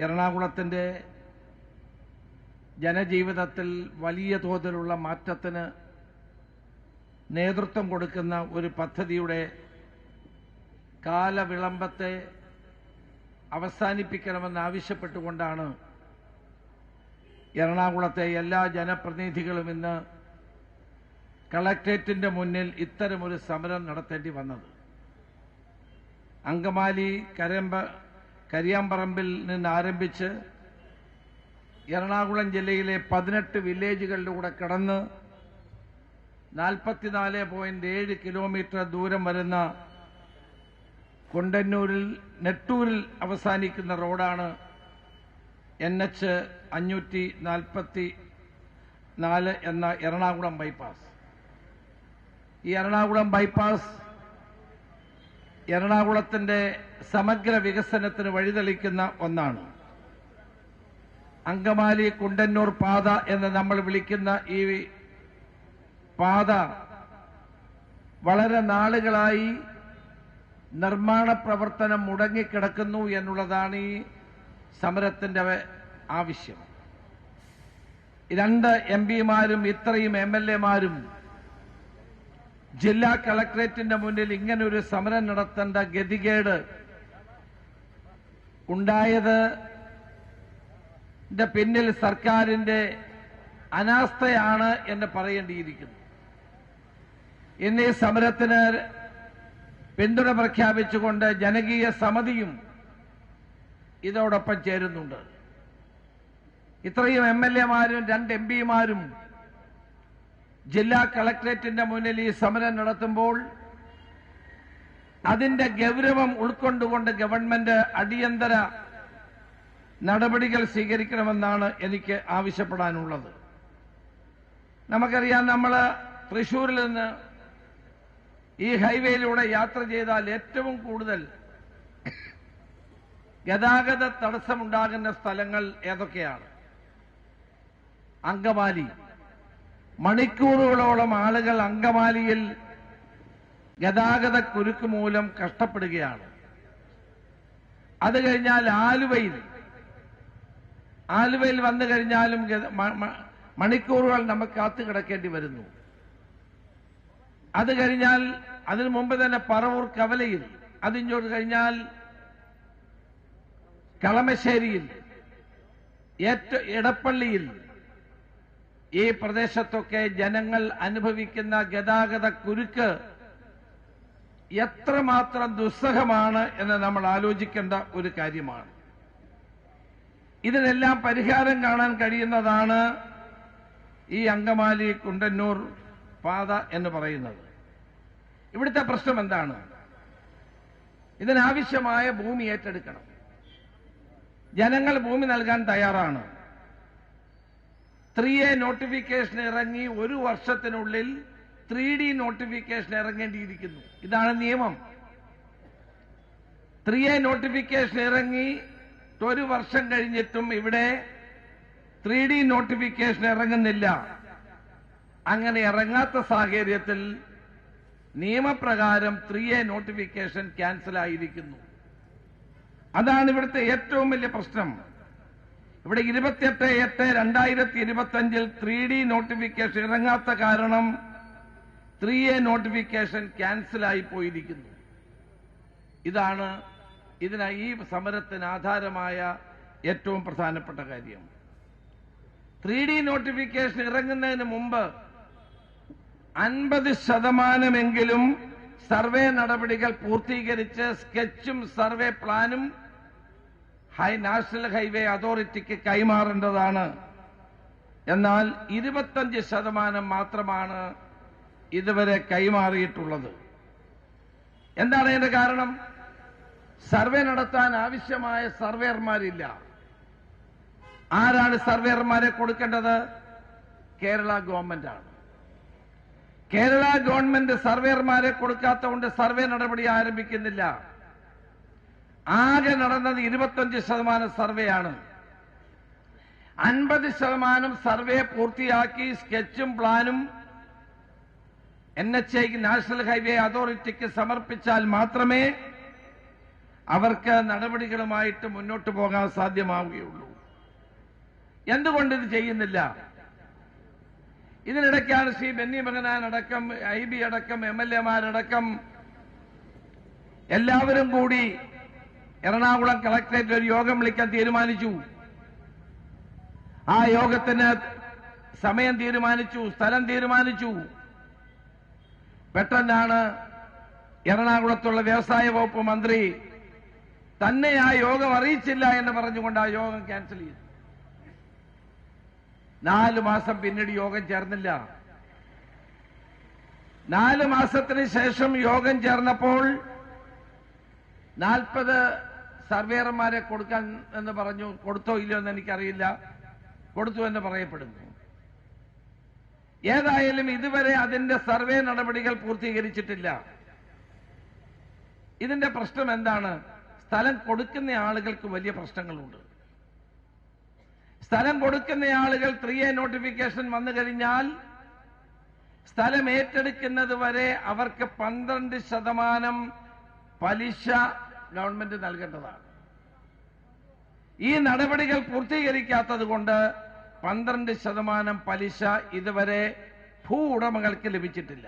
എറണാകുളത്തിന്റെ ജനജീവിതത്തിൽ വലിയ തോതിലുള്ള മാറ്റത്തിന് നേതൃത്വം കൊടുക്കുന്ന ഒരു പദ്ധതിയുടെ കാലവിളംബത്തെ അവസാനിപ്പിക്കണമെന്നാവശ്യപ്പെട്ടുകൊണ്ടാണ് എറണാകുളത്തെ എല്ലാ ജനപ്രതിനിധികളും ഇന്ന് കളക്ട്രേറ്റിന്റെ മുന്നിൽ ഇത്തരമൊരു സമരം നടത്തേണ്ടി വന്നത്. അങ്കമാലി കരിയാമ്പറമ്പിൽ നിന്ന് ആരംഭിച്ച് എറണാകുളം ജില്ലയിലെ 18 വില്ലേജുകളിലൂടെ കടന്ന് 44.7 കിലോമീറ്റർ ദൂരം വരുന്ന കുണ്ടന്നൂരിൽ നെട്ടൂരിൽ അവസാനിക്കുന്ന റോഡാണ് NH 544 എന്ന എറണാകുളം ബൈപ്പാസ്. ഈ എറണാകുളം ബൈപ്പാസ് എറണാകുളത്തിന്റെ സമഗ്ര വികസനത്തിന് വഴിതെളിക്കുന്ന ഒന്നാണ്. അങ്കമാലി കുണ്ടന്നൂർ പാത എന്ന് നമ്മൾ വിളിക്കുന്ന ഈ പാത വളരെ നാളുകളായി നിർമ്മാണ പ്രവർത്തനം മുടങ്ങിക്കിടക്കുന്നു എന്നുള്ളതാണ് ഈ സമരത്തിന്റെ ആവശ്യം. 2 MP-മാരും ഇത്രയും MLA-മാരും ജില്ലാ കളക്ടറേറ്റിന്റെ മുന്നിൽ ഇങ്ങനൊരു സമരം നടത്തേണ്ട ഗതികേട് ഉണ്ടായത് പിന്നിൽ സർക്കാരിന്റെ അനാസ്ഥയാണ് എന്ന് പറയേണ്ടിയിരിക്കുന്നു. ഇന്ന് ഈ സമരത്തിന് പിന്തുണ പ്രഖ്യാപിച്ചുകൊണ്ട് ജനകീയ സമിതിയും ഇതോടൊപ്പം ചേരുന്നുണ്ട്. ഇത്രയും MLA-മാരും 2 MP-മാരും ജില്ലാ കളക്ടറേറ്റിന്റെ മുന്നിൽ ഈ സമരം നടത്തുമ്പോൾ അതിന്റെ ഗൗരവം ഉൾക്കൊണ്ടുകൊണ്ട് ഗവൺമെന്റ് അടിയന്തര നടപടികൾ സ്വീകരിക്കണമെന്നാണ് എനിക്ക് ആവശ്യപ്പെടാനുള്ളത്. നമുക്കറിയാം, നമ്മൾ തൃശ്ശൂരിൽ നിന്ന് ഈ ഹൈവേയിലൂടെ യാത്ര ചെയ്താൽ ഏറ്റവും കൂടുതൽ ഗതാഗത തടസ്സമുണ്ടാകുന്ന സ്ഥലങ്ങൾ ഏതൊക്കെയാണ്? അങ്കമാലി. മണിക്കൂറുകളോളം ആളുകൾ അങ്കമാലിയിൽ ഗതാഗത കുരുക്ക് മൂലം കഷ്ടപ്പെടുകയാണ്. അത് കഴിഞ്ഞാൽ ആലുവയിൽ വന്നു കഴിഞ്ഞാലും മണിക്കൂറുകൾ നമുക്ക് കാത്തു കിടക്കേണ്ടി വരുന്നു. അത് കഴിഞ്ഞാൽ അതിനു മുമ്പ് തന്നെ പറവൂർ കവലയിൽ, അതിങ്ങോട്ട് കഴിഞ്ഞാൽ കളമശ്ശേരിയിൽ, എടപ്പള്ളിയിൽ, ഈ പ്രദേശത്തൊക്കെ ജനങ്ങൾ അനുഭവിക്കുന്ന ഗതാഗത കുരുക്ക് എത്രമാത്രം ദുസ്സഹമാണ് എന്ന് നമ്മൾ ആലോചിക്കേണ്ട ഒരു കാര്യമാണ്. ഇതിനെല്ലാം പരിഹാരം കാണാൻ കഴിയുന്നതാണ് ഈ അങ്കമാലി കുണ്ടന്നൂർ പാത എന്ന് പറയുന്നത്. ഇവിടുത്തെ പ്രശ്നം എന്താണ്? ഇതിനാവശ്യമായ ഭൂമി ഏറ്റെടുക്കണം. ജനങ്ങൾ ഭൂമി നൽകാൻ തയ്യാറാണ്. 3A നോട്ടിഫിക്കേഷൻ ഇറങ്ങി 1 വർഷത്തിനുള്ളിൽ 3D നോട്ടിഫിക്കേഷൻ ഇറങ്ങേണ്ടിയിരിക്കുന്നു. ഇതാണ് നിയമം. 3A നോട്ടിഫിക്കേഷൻ ഇറങ്ങി 1 വർഷം കഴിഞ്ഞിട്ടും ഇവിടെ 3D നോട്ടിഫിക്കേഷൻ ഇറങ്ങുന്നില്ല. അങ്ങനെ ഇറങ്ങാത്ത സാഹചര്യത്തിൽ നിയമപ്രകാരം 3A നോട്ടിഫിക്കേഷൻ ക്യാൻസൽ ആയിരിക്കുന്നു. അതാണ് ഇവിടുത്തെ ഏറ്റവും വലിയ പ്രശ്നം. ഇവിടെ 28/8/2025 3D നോട്ടിഫിക്കേഷൻ ഇറങ്ങാത്ത കാരണം 3A നോട്ടിഫിക്കേഷൻ ക്യാൻസലായി പോയിരിക്കുന്നു. ഇതാണ് ഈ സമരത്തിന് ആധാരമായ ഏറ്റവും പ്രധാനപ്പെട്ട കാര്യം. 3D നോട്ടിഫിക്കേഷൻ ഇറങ്ങുന്നതിന് മുമ്പ് 50% സർവേ നടപടികൾ പൂർത്തീകരിച്ച് സ്കെച്ചും സർവേ പ്ലാനും നാഷണൽ ഹൈവേ അതോറിറ്റിക്ക് കൈമാറേണ്ടതാണ്. എന്നാൽ 25% മാത്രമാണ് ഇതുവരെ കൈമാറിയിട്ടുള്ളത്. എന്താണ് അതിന്റെ കാരണം? സർവേ നടത്താൻ ആവശ്യമായ സർവേയർമാരില്ല. ആരാണ് സർവേയർമാരെ കൊടുക്കേണ്ടത്? കേരള ഗവൺമെന്റാണ്. കേരള ഗവൺമെന്റ് സർവേയർമാരെ കൊടുക്കാത്തതുകൊണ്ട് സർവേ നടപടി ആരംഭിക്കുന്നില്ല. ആകെ നടന്നത് 25% സർവേയാണ്. 50% സർവേ പൂർത്തിയാക്കി സ്കെച്ചും പ്ലാനും NHA നാഷണൽ ഹൈവേ അതോറിറ്റിക്ക് സമർപ്പിച്ചാൽ മാത്രമേ അവർക്ക് നടപടികളുമായിട്ട് മുന്നോട്ട് പോകാൻ സാധ്യമാവുകയുള്ളൂ. എന്തുകൊണ്ടിത് ചെയ്യുന്നില്ല? ഇതിനിടയ്ക്കാണ് ശ്രീ ബെന്നി ബെഹനാൻ അടക്കം IB അടക്കം MLA-മാരടക്കം എല്ലാവരും കൂടി എറണാകുളം കളക്ടറേറ്റിൽ ഒരു യോഗം വിളിക്കാൻ തീരുമാനിച്ചു. ആ യോഗത്തിന് സമയം തീരുമാനിച്ചു, സ്ഥലം തീരുമാനിച്ചു. പെട്ടെന്നാണ് എറണാകുളത്തുള്ള വ്യവസായ വകുപ്പ് മന്ത്രി തന്നെ ആ യോഗം അറിയിച്ചില്ല എന്ന് പറഞ്ഞുകൊണ്ട് ആ യോഗം ക്യാൻസൽ ചെയ്തു. 4 മാസം പിന്നീട് യോഗം ചേർന്നില്ല. 4 മാസത്തിന് ശേഷം യോഗം ചേർന്നപ്പോൾ 40 സർവേയർമാരെ കൊടുക്കാൻ എന്ന് പറഞ്ഞു. കൊടുത്തോ ഇല്ലയോ എന്ന് എനിക്കറിയില്ല. കൊടുത്തു എന്ന് പറയപ്പെടുന്നു. ഏതായാലും ഇതുവരെ അതിന്റെ സർവേ നടപടികൾ പൂർത്തീകരിച്ചിട്ടില്ല. ഇതിന്റെ പ്രശ്നം എന്താണ്? സ്ഥലം കൊടുക്കുന്ന ആളുകൾക്ക് വലിയ പ്രശ്നങ്ങളുണ്ട്. സ്ഥലം കൊടുക്കുന്ന ആളുകൾ 3A നോട്ടിഫിക്കേഷൻ വന്നു കഴിഞ്ഞാൽ സ്ഥലം ഏറ്റെടുക്കുന്നത് വരെ അവർക്ക് 12% പലിശ ഗവൺമെന്റ് നൽകേണ്ടതാണ്. ഈ നടപടികൾ പൂർത്തീകരിക്കാത്തത് കൊണ്ട് 12% പലിശ ഇതുവരെ ഭൂ ഉടമകൾക്ക് ലഭിച്ചിട്ടില്ല.